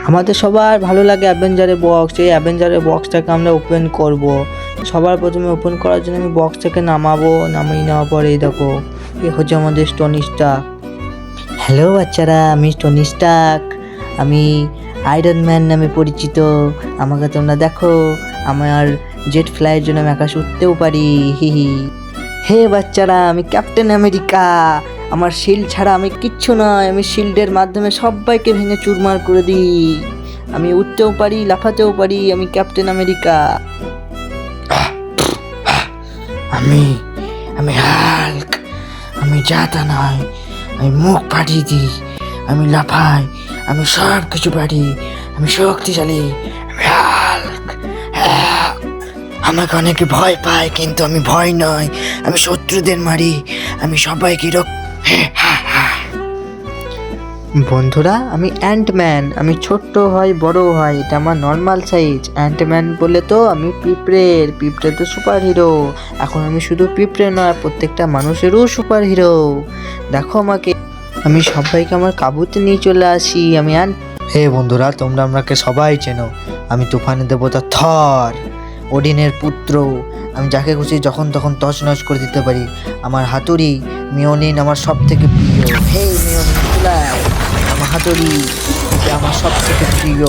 আমাদের সবার ভালো লাগে অ্যাভেঞ্জারের বক্স। এই অ্যাভেঞ্জারের বক্সটাকে আমরা ওপেন করব। সবার প্রথমে ওপেন করার জন্য আমি বক্সটাকে নামাবো। নামিয়ে নেওয়ার পরে এই দেখো, এ হচ্ছে আমাদের টনি স্টার্ক। হ্যালো বাচ্চারা, আমি টনি স্টার্ক। আমি আয়রন ম্যান নামে পরিচিত। আমাকে তোমরা দেখো, আমার জেট ফ্লাইয়ের জন্য আমি আকাশে উঠতেও পারি। হি হি। হে বাচ্চারা, আমি ক্যাপ্টেন আমেরিকা। আমার শিল্ড ছাড়া আমি কিচ্ছু নয়। আমি শিল্ডের মাধ্যমে সবাইকে ভেঙে চুরমার করে দিই। আমি উঠতেও পারি, লাফাতেও পারি। আমি ক্যাপ্টেন আমেরিকা। আমি আমি হাল্ক। আমি যাতা নয়, আমি মুখ ফাটিয়ে দিই, আমি লাফাই, আমি সব কিছু পারি, আমি শক্তিশালী, আমি হাল্ক। আমাকে অনেকে ভয় পায়, কিন্তু আমি ভয় নয়। আমি শত্রুদের মারি, আমি সবাইকে বন্ধুরা, আমি অ্যান্টম্যান। আমি ছোট্ট হয় বড় হয়, এটা আমার নর্মাল সাইজ। অ্যান্টম্যান বলে তো আমি পিঁপড়ে তো সুপার হিরো। এখন আমি শুধু পিঁপড়ে নয়, প্রত্যেকটা মানুষেরও সুপার হিরো। দেখো আমাকে, আমি সবাইকে আমার কাবুতে নিয়ে চলে আসি। আমি হে বন্ধুরা, তোমরা আমাকে সবাই চেনো। আমি তুফানের দেবতা থর, ওডিনের পুত্র। আমি যাকে খুশি যখন তখন তছনছ করে দিতে পারি। আমার হাতুড়ি মিওনিন আমার সব থেকে প্রিয়। হে মিওনিন কুলাই, আমার হাতুড়ি, এটা আমার সব থেকে প্রিয়।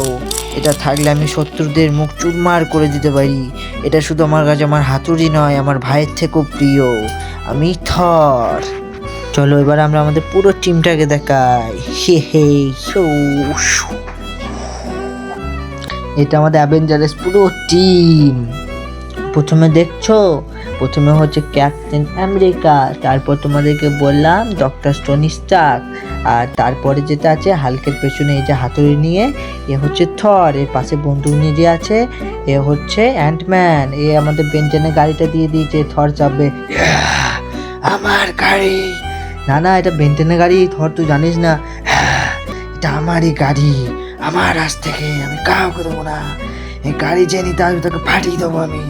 এটা থাকলে আমি শত্রুদের মুখ চুরমার করে দিতে পারি। এটা শুধু আমার কাছে আমার হাতুড়ি নয়, আমার ভাইয়ের থেকেও প্রিয়। আমি থর। চলো এবার আমরা আমাদের পুরো টিমটাকে দেখাই। হে হে শো শো। এটা আমাদের অ্যাভেঞ্জার্স পুরো টিম। প্রথমে দেখছো, প্রথমে হচ্ছে ক্যাপ্টেন আমেরিকা, তারপর তোমাদেরকে বললাম ডক্টর টনি স্টার্ক, আর তারপরে যেটা আছে হাল্কের পেছনে এই যে হাতুড়ি নিয়ে, এ হচ্ছে থর। এর পাশে বন্দুক নিয়ে যে আছে, এ হচ্ছে অ্যান্টম্যান। এ আমাদের বেঞ্জানের গাড়িটা দিয়ে দিয়েছে, থর চাপবে। আমার গাড়ি। না না, এটা বেঞ্জানের গাড়ি, থর তুই জানিস না। এটা আমারই গাড়ি, আমার রাস থেকে, আমি কাউকে দেবো না। এই গাড়ি যে নিতে আসবে তাকে ফাটিয়ে দেবো আমি।